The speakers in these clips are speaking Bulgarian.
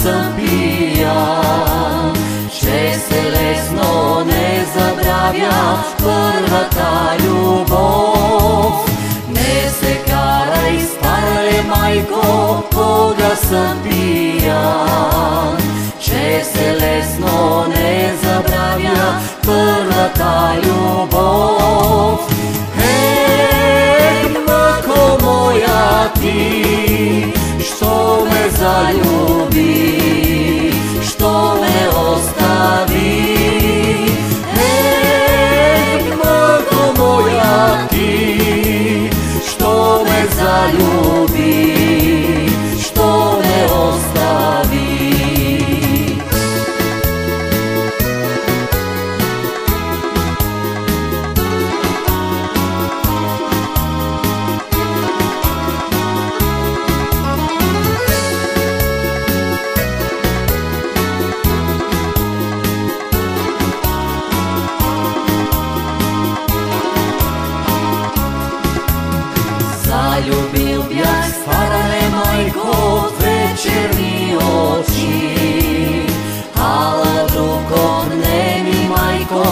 съм пиян. Че се лесно не забравя първата любов. Не се карай, стара майко, кога съм пиян. Че се лесно не забравя първата любов. Майко моя, ти, що ме залюби, що ме остави. Майко моя, ти, що ме залюби, що ме остави. Залюбил бях, стара майко, две черни очи. Ала друг отне ми, майко,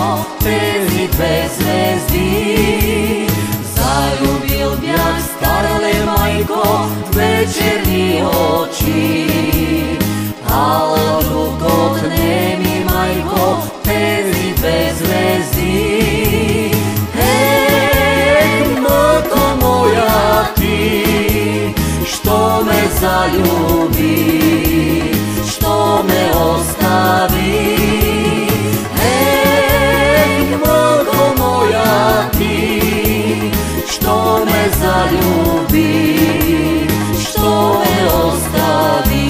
тези две звезди. Залюбил бях, стара майко, две черни очи. Ала друг отне ми, майко, тези две звезди. Що ме залюби, що ме остави. Майко моя, ти, що ме залюби, що ме остави.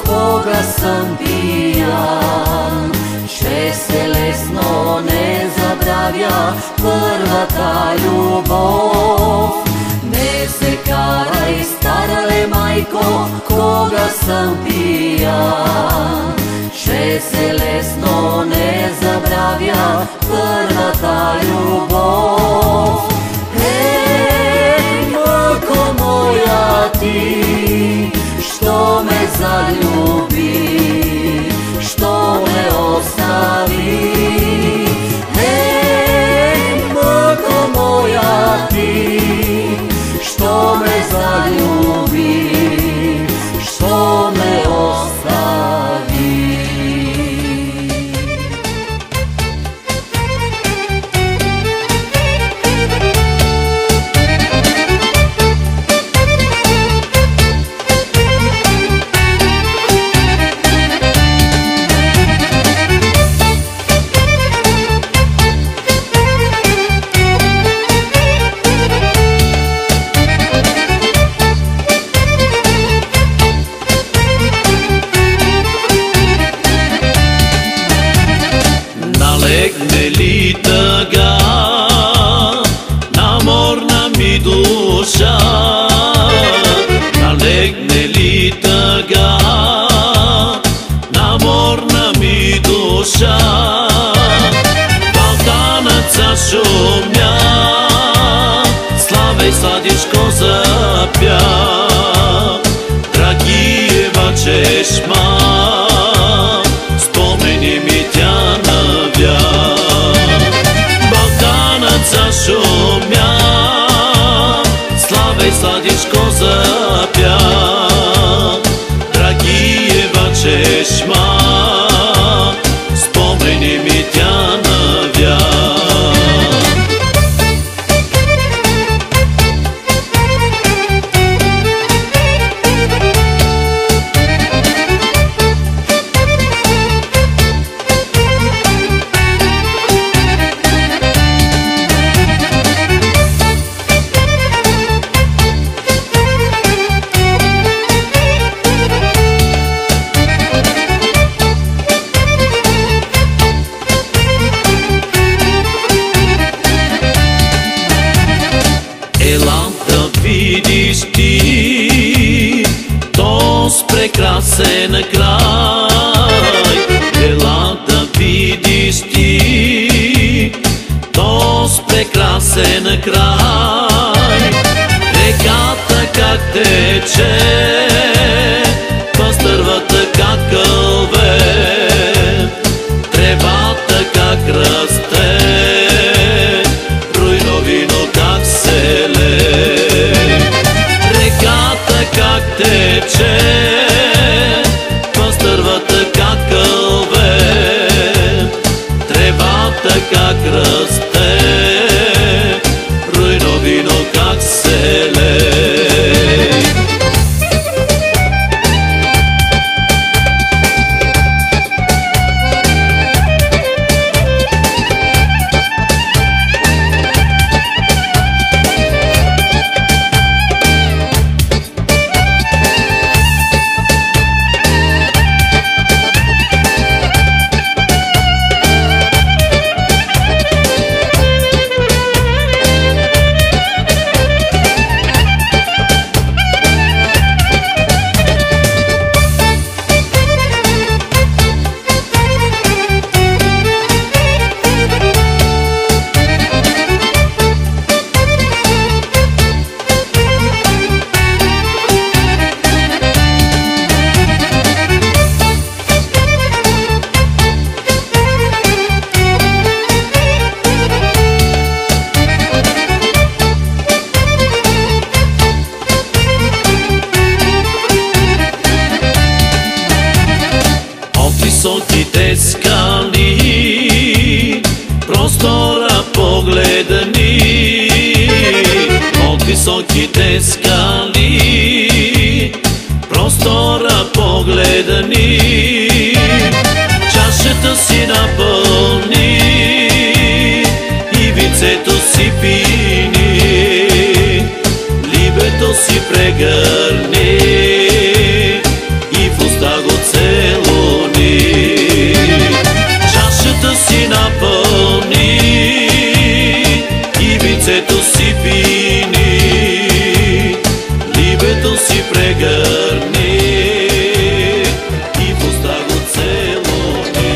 Кога съм пиян, че се лесно не забравя първата любов. Не се карай, стара майко, кога съм пиян, че се лесно не забравя първата любов. Майко моя, ти, що ме залюби, що ме остави. Майко моя, ти, що ме залюби, що ме остави. Налегне ли тъга на морна ми душа? Налегне ли тъга на морна ми душа? Балканаца шумя, славей сладишко запя, Драгиева чешма, спомени ми тя навя. се на край. Реката как тече, пастървата как кълве, тревата как расте, руйно вино как се лее. Реката как тече, пастървата как кълве, тревата как расте, руйно вино как се лее. Високите скали, простора погледа ни. От високите скали, простора погледа ни. Чашата си напълни и вицето си пини, либето си прегърни и в уста го целуни. Чашата си напълни и вицето си пини, либето си прегърни и в уста го целуни.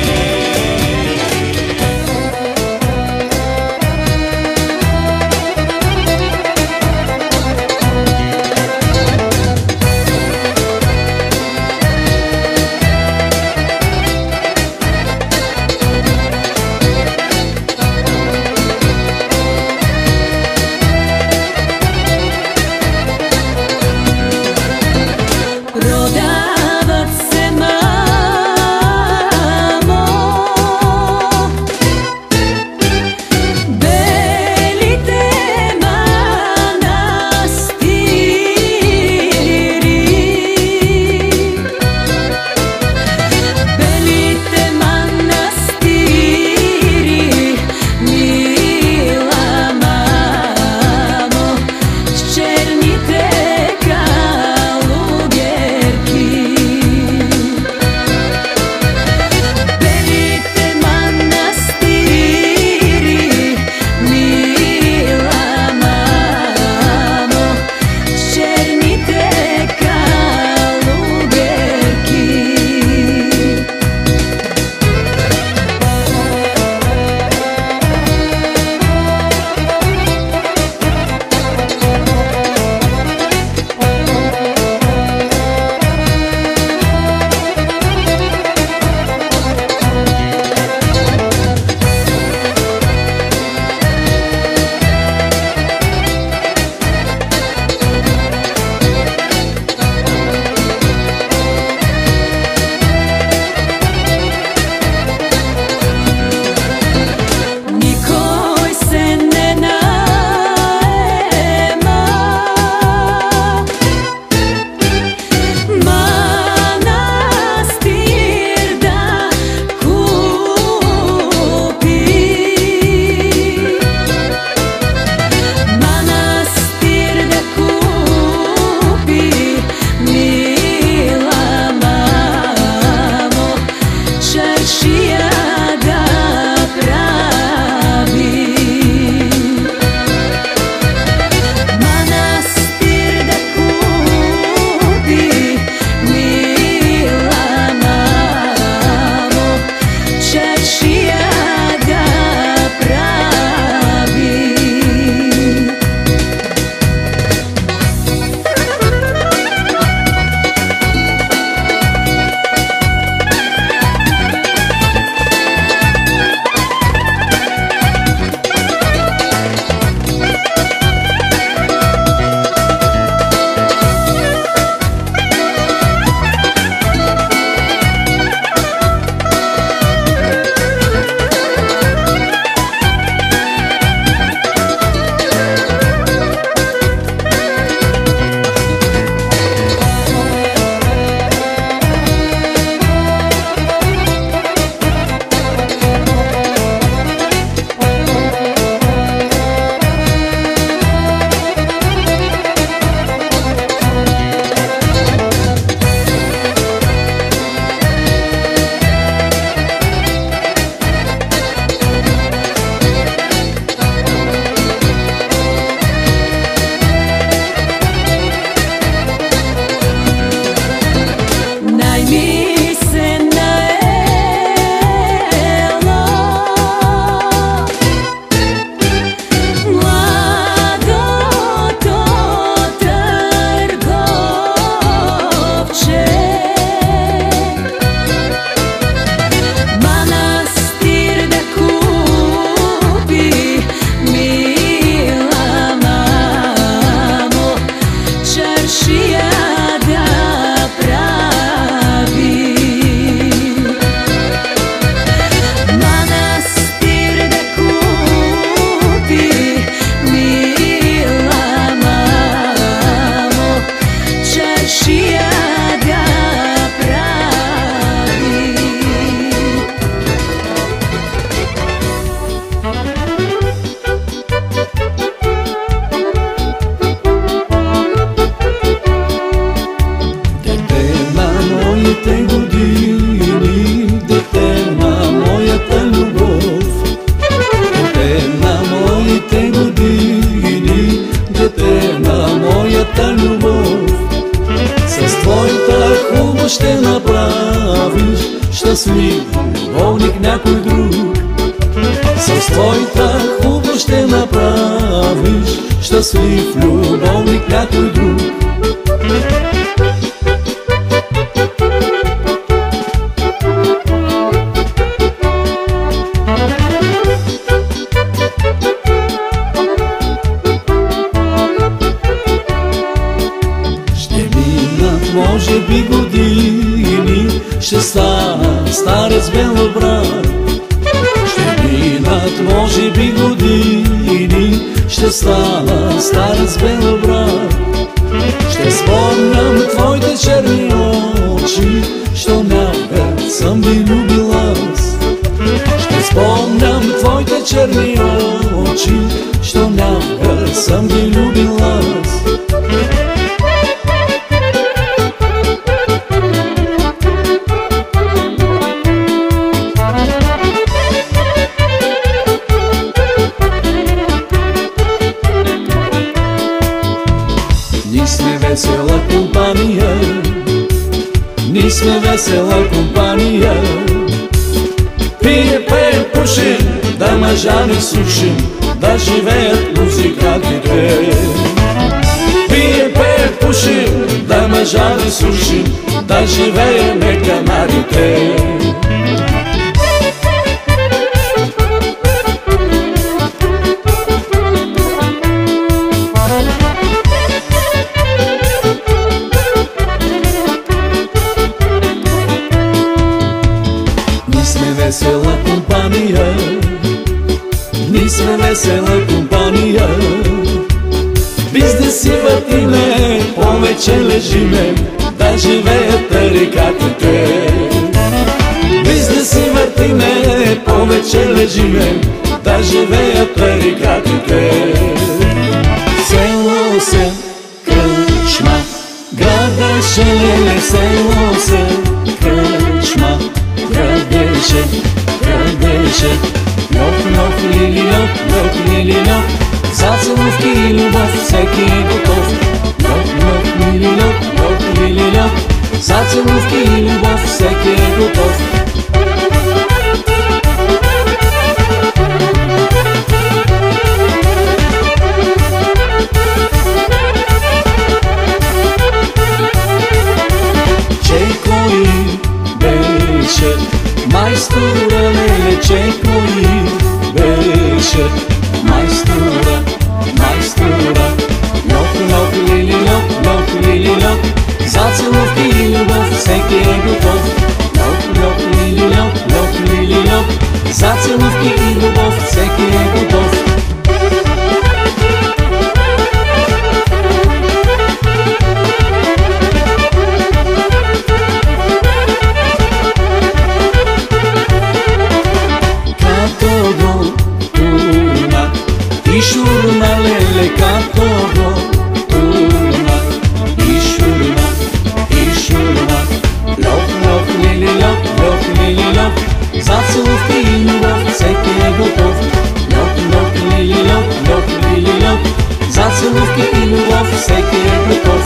щастлив любовник някой друг. С твоята хубост ще направиш щастлив любовник някой друг. Може би години, ще стана старец белобрад. Ще минат, може би години, ще стана старец белобрад. Ще спомням твоите черни очи, що някак съм ви любил аз. Ще спомням твоите черни очи, що някак съм ви любил аз. Весела компания, ние сме весела компания. Пие, пеем, пушим, да мъжа не слушим, да живеят музикантите. Пие, пеем, пушим, да мъжа не слушим, да живееме канарите. Весела компания, ние сме весела компания. Без да си въртиме, повече лежиме, да живеят тарикатите. Без да си въртиме, повече лежиме, да живеят тарикатите. Село се кръчма, града Шелеле, село се кръчма, градеше, градеше. Льох, льох, лили, льох, льох, лили, льох, за целувки и любов всеки е готов. Льох, льох, лили, льох, льох, лили, льох, за целувки и любов всеки е готов. Майстора, леле, че кой беше майстора, майстора. Льох, льох, лили, льох, льох, лили, льох, за целувки и любов всеки е готов. Льох, льох, лили, льох, льох, лили, льох, за целувки и любов всеки е готов. Шурна, леле, като го турна, и шурна, и шурна. Льох, льох, лили, льох, льох, лили, льох, за целувки и любов всеки е готов. Льох, льох, лили, льох, льох, лили, льох, за целувки и любов всеки е готов.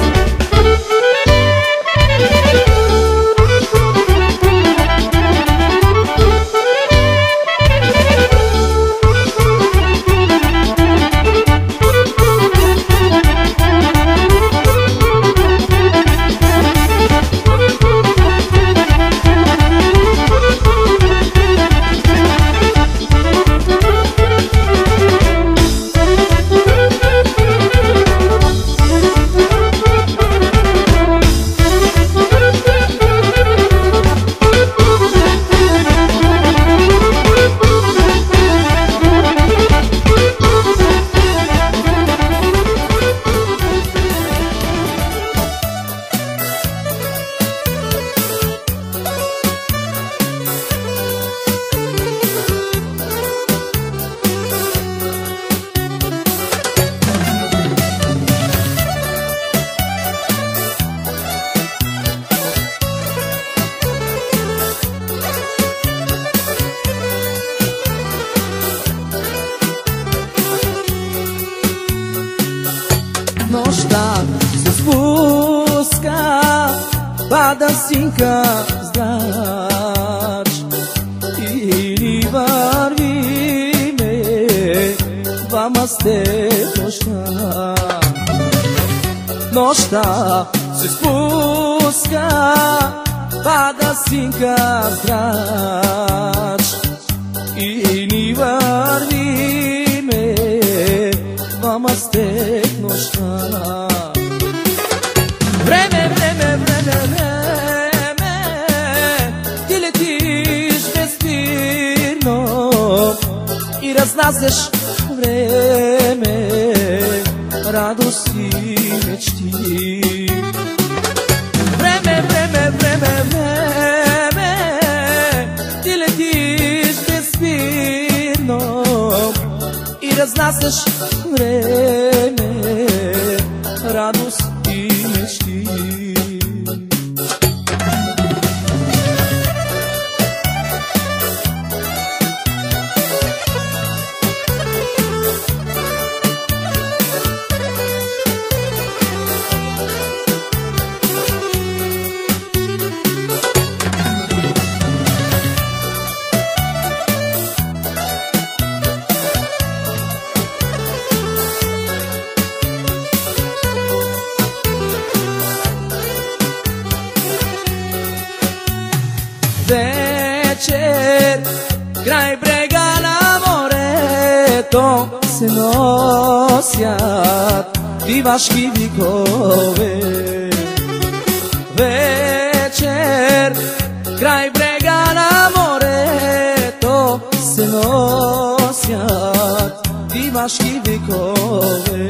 Нощта се спуска, пада синка здач. vama ste nošta se spuska, pada sinka zrač i ni varni me, vama ste nošta. Vreme, vreme, vreme, vreme, ti letiš bezbirno i raznazeš vreme, radosti mečti. Vreme, vreme, vreme, vreme, ti letiš bezbirno i raznazeš vreme, radosti mečti. Večer, kraj brega na moreto se nosjat divaški vikove. Večer, kraj brega na moreto se nosjat divaški vikove.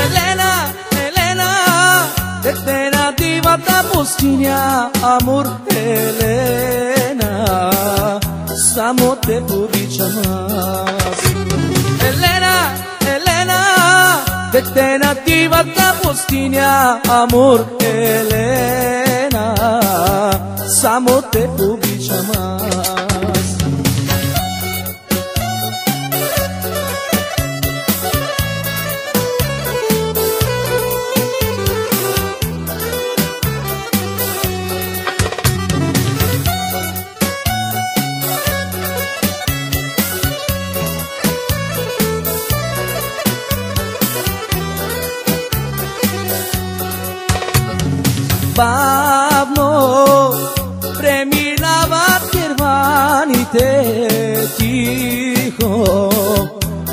Elena, Elena, detena divata pustinja, amor Elena, samo te povičam nas. Elena, Elena, detena divata pustinja, amor Elena, samo te povičam nas. Bavno preminavat kervanite, tiho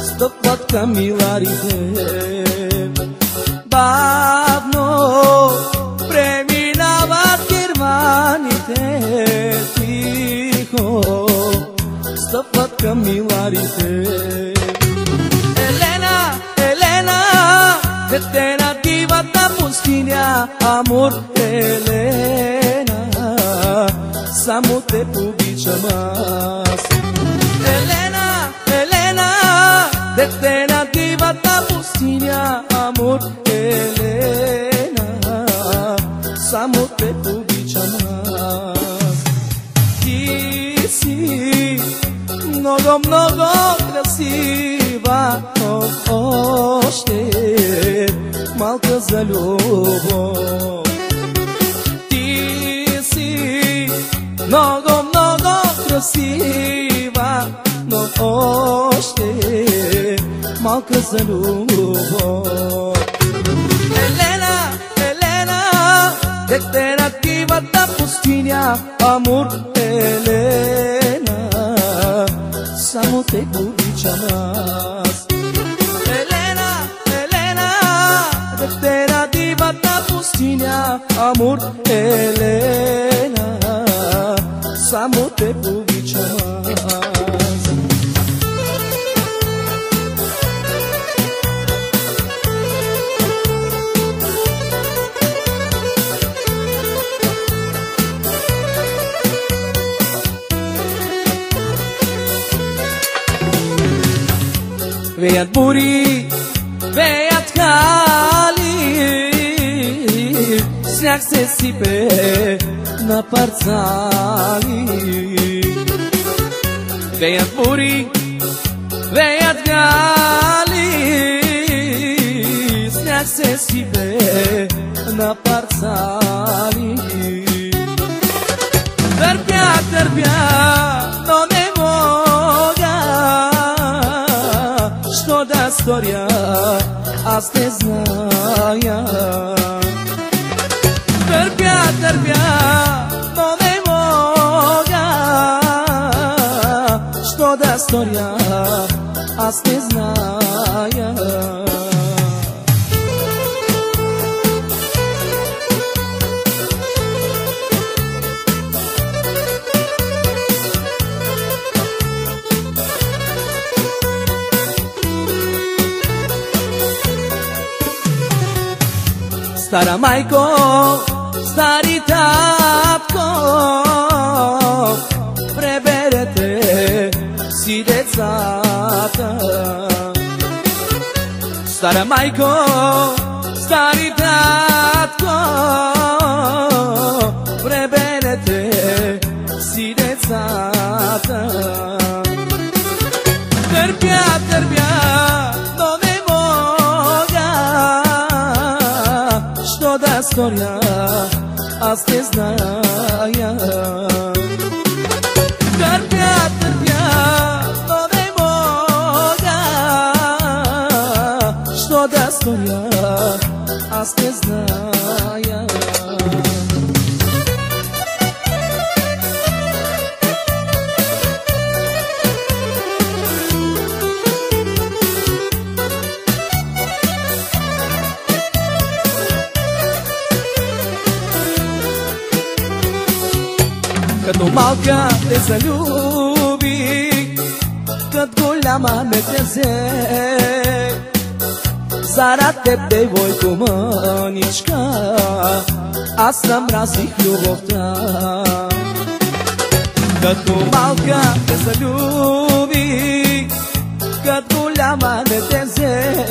stopvat kamilarite. Bavno preminavat kervanite, tiho stopvat kamilarite. Elena, Elena, detena divata pustinja, amor Elena, samo te povičam nas. Elena, Elena, detena divata pustinja, amor Elena, samo te povičam nas. Ti si mnogo, mnogo krasiva, ošte малка за любов. Ти си много, много красива, но още малка за любов. Елена, Елена, дете на дивата пустиня, амор Елена, само те обичам аз. Detena divata pustinja, amor Elena, samo te povičam nas. Веят бури, веят хали, сняг се сипе на парцали. Веят бури, веят гали, сняг се сипе на парцали. Търпя, търпя, но не мога сторя, аз не зная. Търпя, но не мога. Що да сторя, аз не зная. Стара майко, стари татко, преберете си децата. Стара майко, стари татко, преберете си децата. Търпя, но не мога. Що да сторя, аз не зная. Търпя, но не мога. Що да сторя, аз не зная. Като малка те залюбих, като голяма ме те взе. Зарад теб, девойко мъничка, аз намразих любовта. Като малка те залюбих, като голяма ме те взе.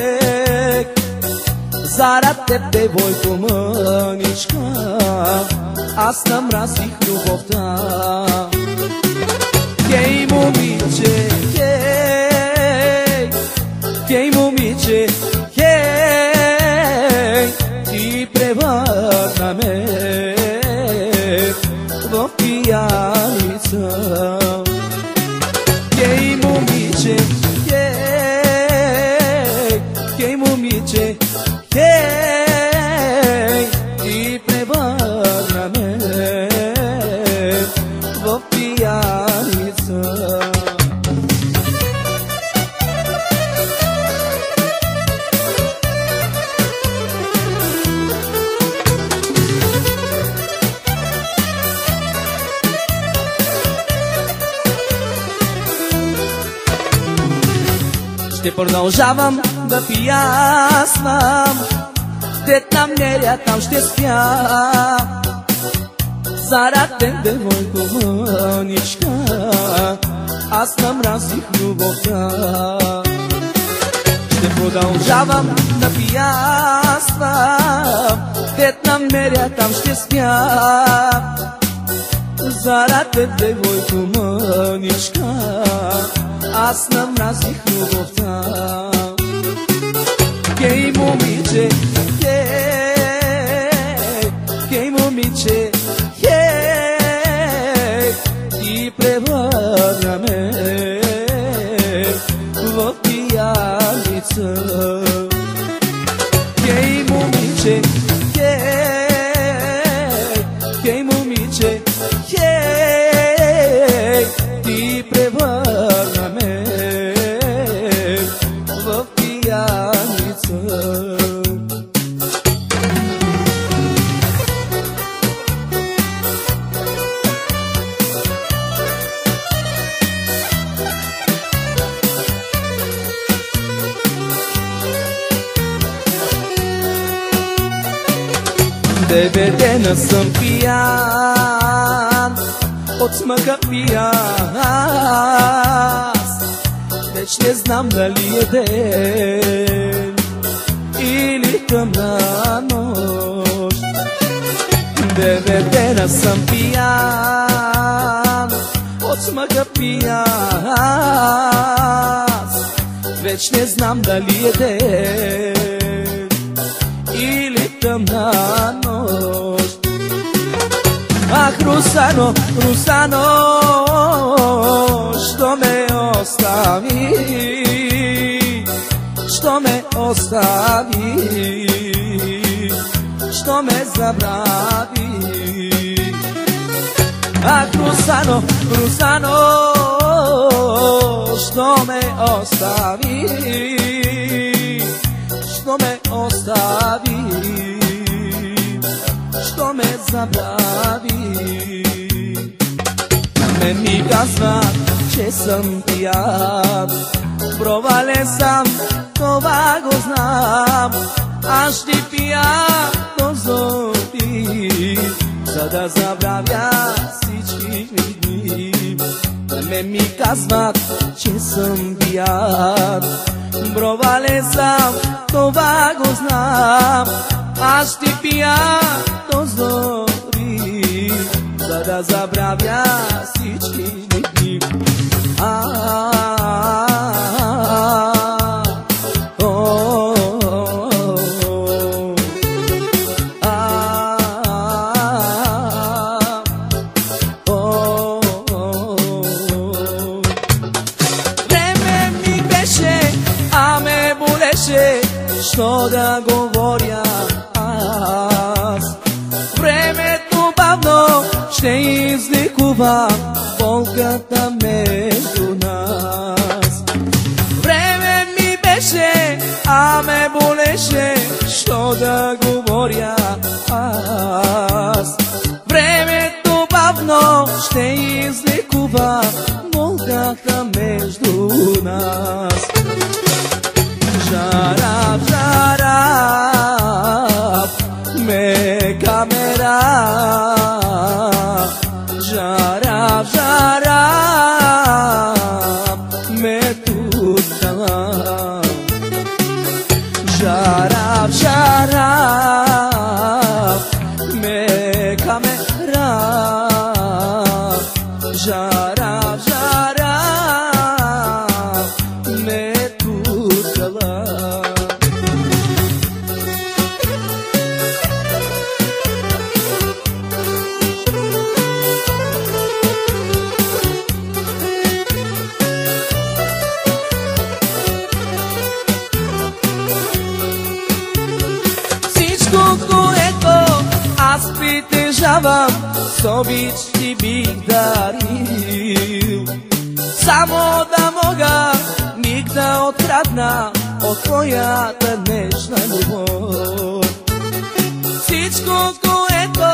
Зарад теб, девойко мъничка, аз намразих любовта. Хей, момиче, хей, момиче, хей, ти превърна ме в пияница. Хей, момиче, хей, момиче, хей, ти превърна ме в пияница. Ще продължавам да пиясвам, дет намеря, там ще спя. Зарад теб, девойко мъничка, аз намразих любовта. Ще продължавам да пиясвам, дет намеря, там ще спя. Зарад теб, девойко мъничка, аз намразих любовта. Хей, момиче, хей, момиче, хей, ти превърна ме в пияница. Хей, момиче, хей, момиче, хей, ти превърна ме в пияница. Девет дена съм пиян, от смъка пиян аз. Веч не знам дали е ден или тъмна нощ. Девет дена съм пиян, от смъка пиян аз. Веч не знам дали е ден или тъмна нощ. Ах, Русано, Русано, що ме остави, što me ostavi, što me zabravi. A Kruzano, Kruzano, što me ostavi, što me ostavi, što me zabravi. Me mi kazva, че sam pijan, provale sam, това го знам. Аз ще пия до зори, за да забравя всички дни. На мен ми казват, че съм пиян, провален съм, това го знам. Аз ще пия до зори, за да забравя всички дни. Що да говоря аз? Времето бавно ще излекува болката между нас. Време ми беше, а ме болеше, що да говоря аз? Времето бавно ще излекува болката между нас. Жараб, жараб, ме камера. Жараб, жараб, ме тута. Жараб, жараб, ме камера. Жараб, жараб, ме тута. С обич ти бих дарил, само да мога миг да открадна от твоята нежна любов. Всичко, което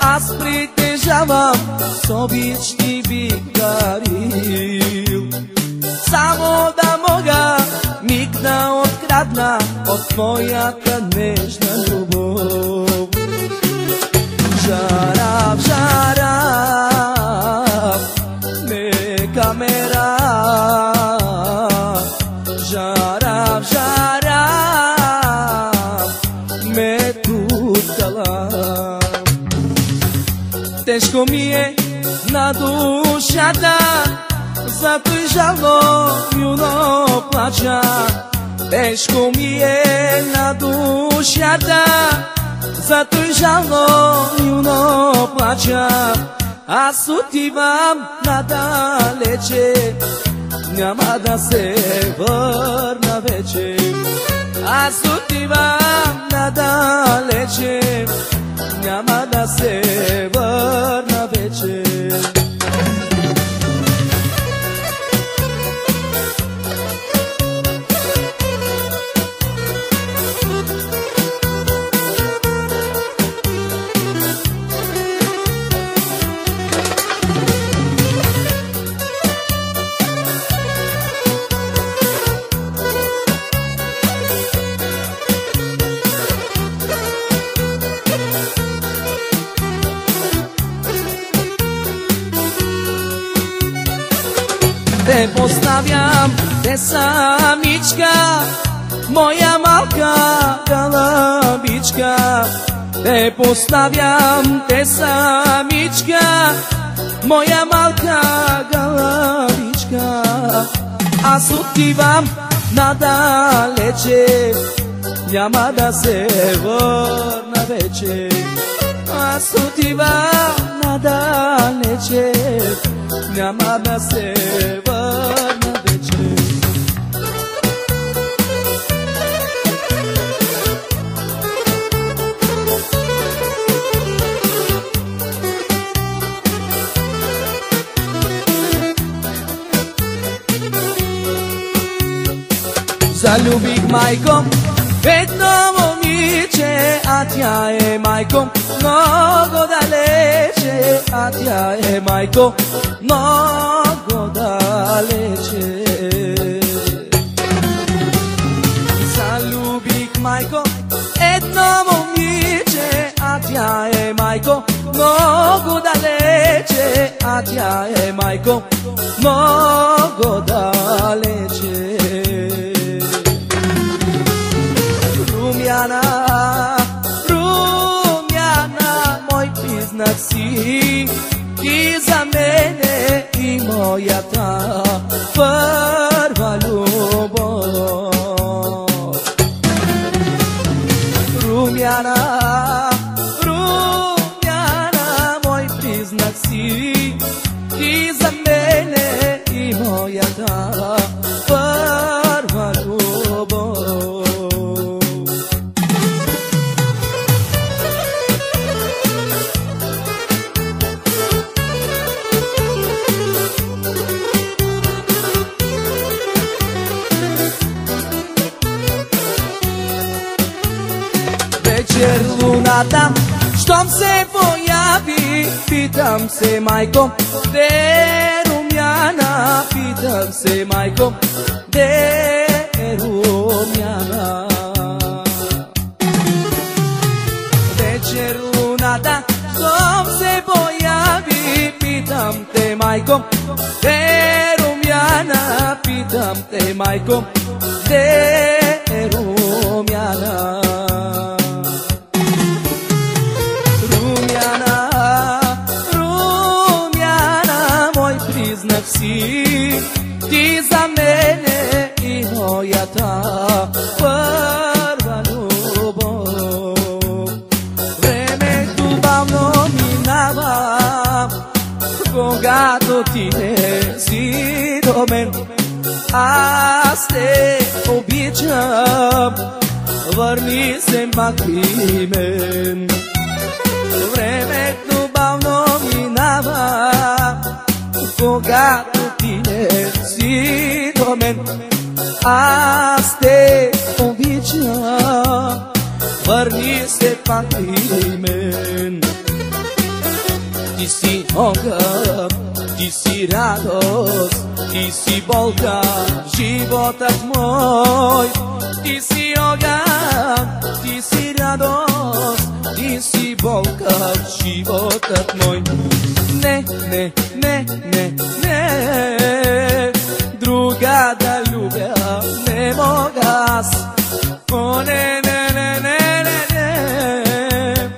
аз притежавам, с обич ти бих дарил, само да мога миг да открадна от твоята нежна любов. Жараб, жараб, ме камера. Жараб, жараб, ме тутала. Тежко ми е на душата, зато и жалобно плача. Тежко ми е на душата, зато и жалобно плача. Аз отивам надалече, няма да се върна вече. Аз отивам надалече, няма да се върна вече. Те поставям, те самичка, моя малка гълъбичка. Те поставям, те самичка, моя малка гълъбичка. Аз отивам надалече, няма да се върна вече. Аз отивам надалече, няма да се върна вече. Zaljubih majko jedno momniče, a tja je majko mnogo daleče, a tja je majko mnogo daleče. Zaljubih majko jedno momniče, a tja je majko mnogo daleče, a tja je majko mnogo daleče. Rumjana, Rumjana, moj priznak si, ti za mene i moja ta prva ljubav. Rumjana, Rumjana, moj priznak si, ti za mene i moja ta prva ljubav. Večer lunata štom se pojavi, pitam se majko, gde je Rumjana, pitam se majko, gde je Rumjana. Večer lunata štom se pojavi, pitam te majko, gde je Rumjana, pitam te majko, gde je Rumjana. Priznak si, ti za mene i moja ta prva ljubav. Vreme ljubavno minava, когато ти не си до мен. Аз те обичам, върни се пак при мен. Времето бавно минава, когато ти не си до мен. Аз те обичам, върни се пак при мен. Ти си огън, ти си радост, ти си болка, животът мой. Ти си огън, ти си радост, ти си болка, животът мой. Не, не, не, не, не, друга да любя не мога аз. О, не, не, не, не, не, не,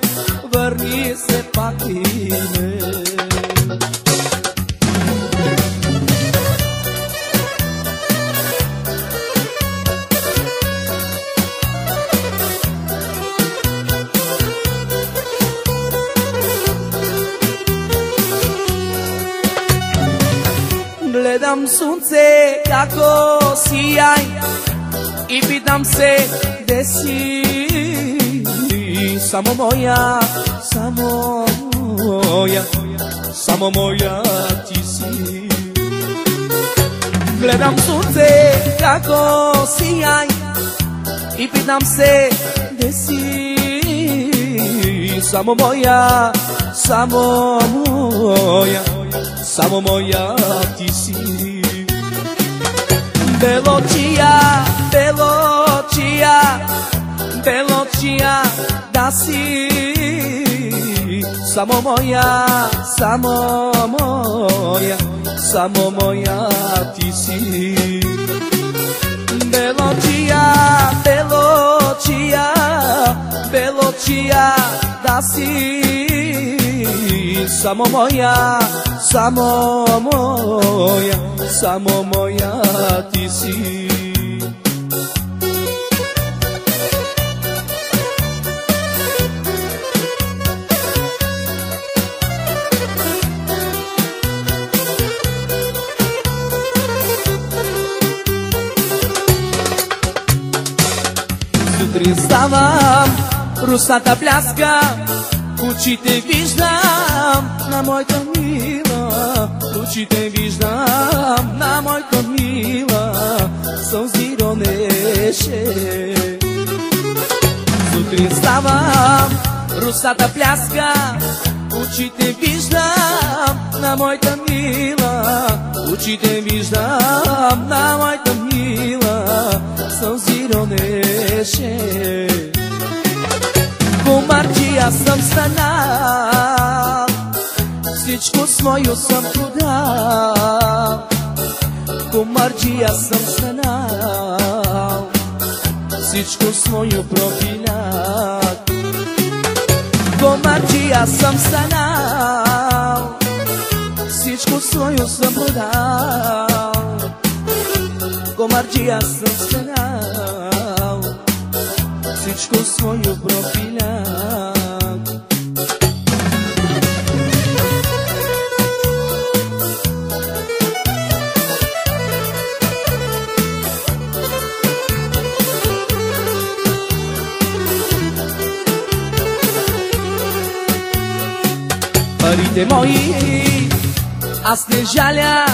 върни се пак и ме. Гледам слънце како сияй и питам се де си. Само моя, само моя, само моя ти си. Гледам слънце како сияй и питам се де си. Само моя, само моя, само моя ти си. Белочия, белочия, белочия да си. Само моя, само моя, само моя ти си. Белочия, белочия, белочия да си. Само моя, само моя, само моя ти си. Сутрин ставам, русата пляска, очите виждам на моята мила, очите виждам на моята мила, сълзи ронеят. Сутрин ставам, русата пляска, очите виждам на моята мила, очите виждам на моята мила, сълзи ронеше. Комарджия съм станал, всичко свое съм продал. Комарджия съм станал, всичко свое пропилях. Комарджия съм станал, всичко свое съм продал. Комарджия съм станал, всичко свое пропилях. Парите мои, аз не жаля,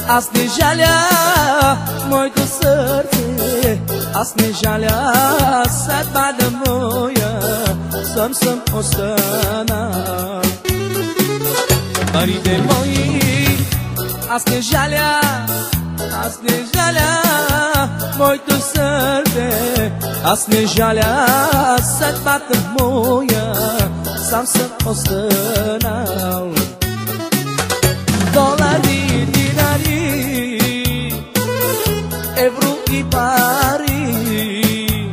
аз не жаля моето сърце, аз не жаля съдбата моя, съм останал. Парите мои, аз не жаля, аз не жаля моето сърце, аз не жаля съдбата моя, сам съм останал. Долари, динари, евро и пари,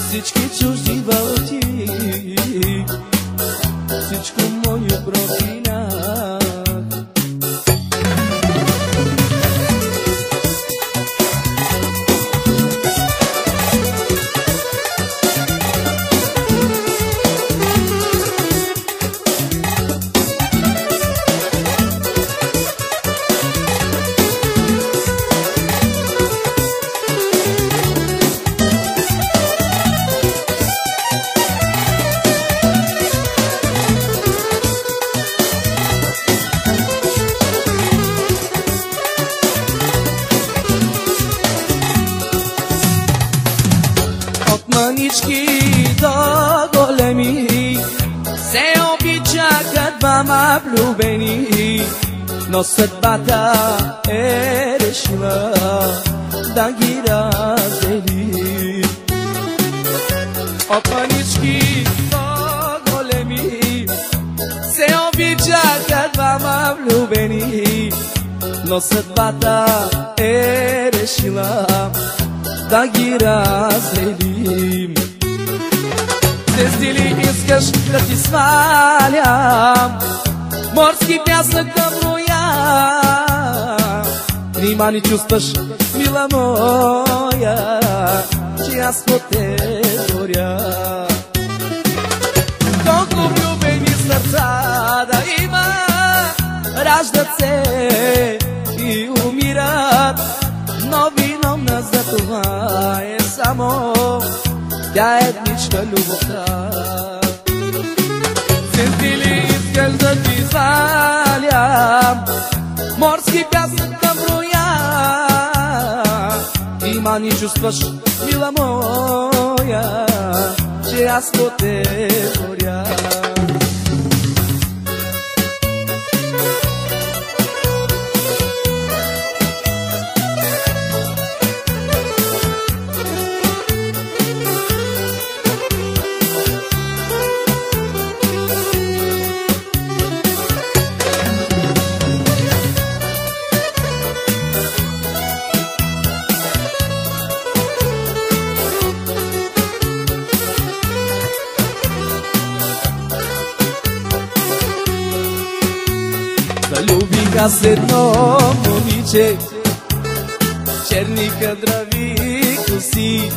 всички чужди вълти, всичко мое пропилях. До големи се обичаха двама влюбени, но съдбата е решила да ги раздели. От манички до големи се обичаха двама влюбени, но съдбата е решила да ги разделим. Дали искаш да ти свалям морски пясък да броя? Нима не чувстваш, мила моя, че аз по те горя? Колко влюбени сърца да има, раждат се и умират, но виновна за това е само тя едничка любовта. Сенти ли искаш да ти свалям морски пясък да броя? Има ни чувстваш, мила моя, че аз по те горя. Залюбих аз едно момиче, черни кадрави коси.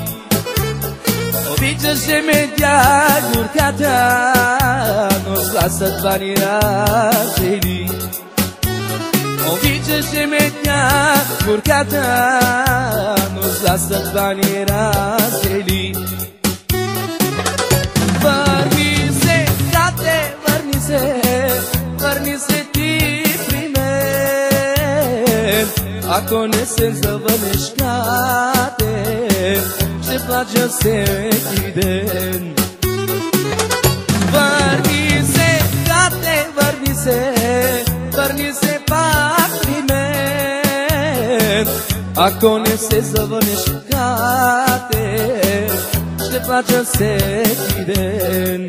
Обичаше ме тя горката, но зла съдба ни раздели. Обичаше ме тя горката, но зла съдба ни раздели. Върни се, брате, върни се, върни се ти при мен. Ako ne se zavrneš kratem, ще плача всеки ден. Върни се, брате, върни се пак при мен. Ако не се завърнеш краtem, ще плача всеки ден.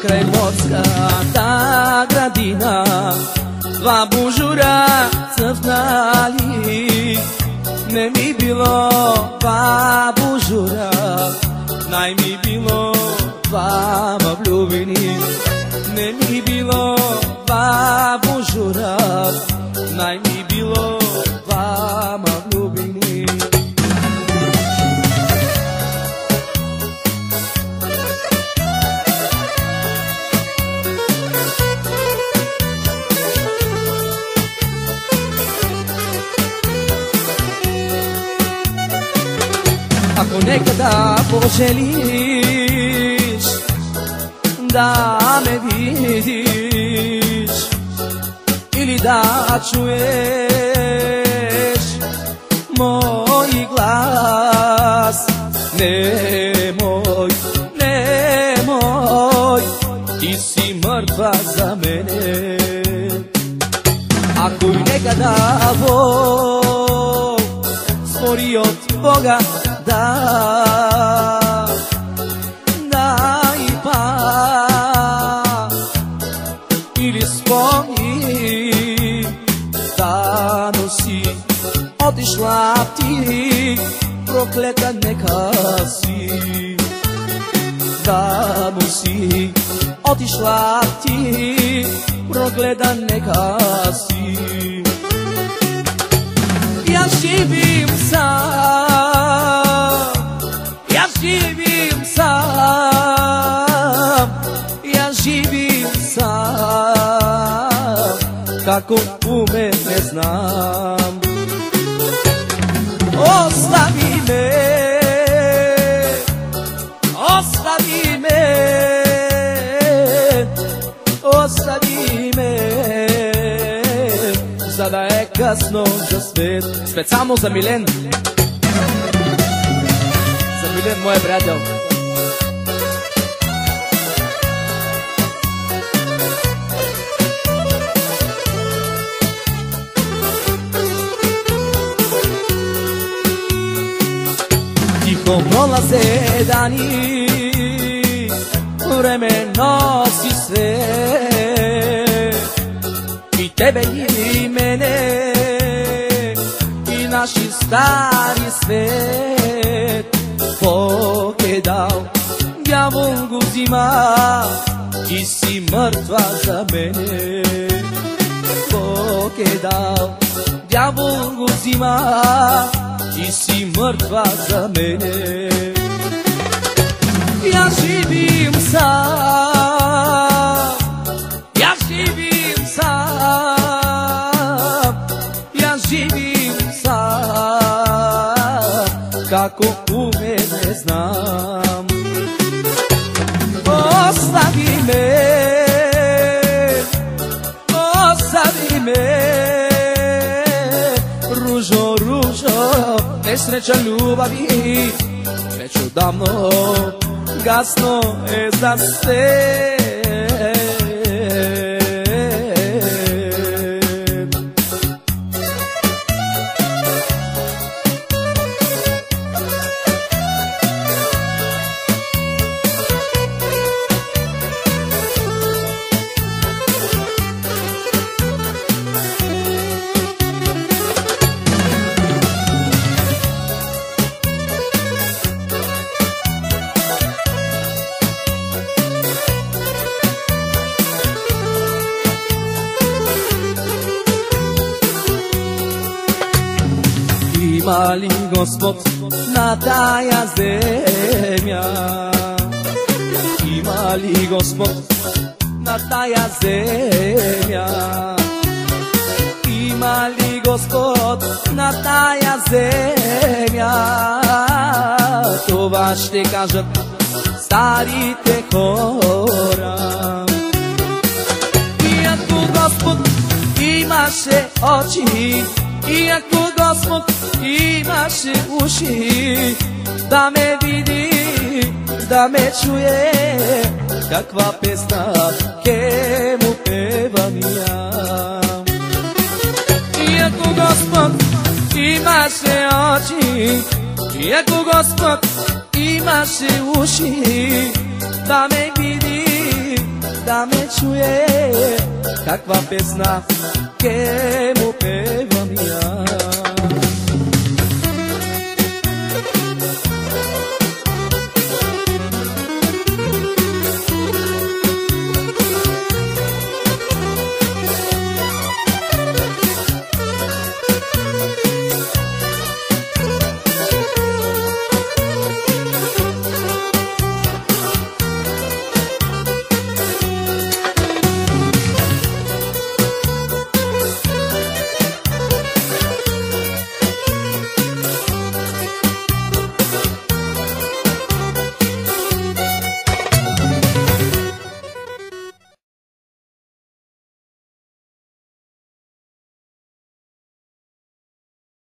Край морската градина два божура цъфнали. Не ми било два божура, най ми било двама влюбени. Не ми било два божура, най ми било двама влюбени. Ако некада пожелиш да ме видиш или да чуеш мой глас, не мой, ти си мъртва за мене. Ако и некада спори от Бога да и пак или спомни да носи, отишла ти, проклета нека си. Да носи, отишла ти, проклета нека си. Я живим сам, я живим сам, я живим сам, како уме не знам. Остави ме, остави ме, остави ме, за да е късно за свет. Специално за Милен. За Милен, моя приятел. Тихо пролазе дани, време носи свет. И тебе и мене, и наши стари свет. Бог е дал, дявол го взима, ти си мъртва за мене. Бог е дал, дявол го взима, ти си мъртва за мене. Я живим сам, я живим сам, я живим сам, како уме не знам. Остави ме, остави ме, ружо, ружо, nesreća ljubavi, već odavno gasno je za sve. Ima li Gospod na tая zemlja? Ima li Gospod na tая zemlja? Ima li Господ на тая земя? Това ще кажат старите хора. И ако Господ имаше очи, и ако Господ имаше уши, да ме види, да ме чуе, каква песна ке му певам я. И ако Господ имаше очи, и ако Господ имаше уши, да ме види, да ме чуе, каква песна ке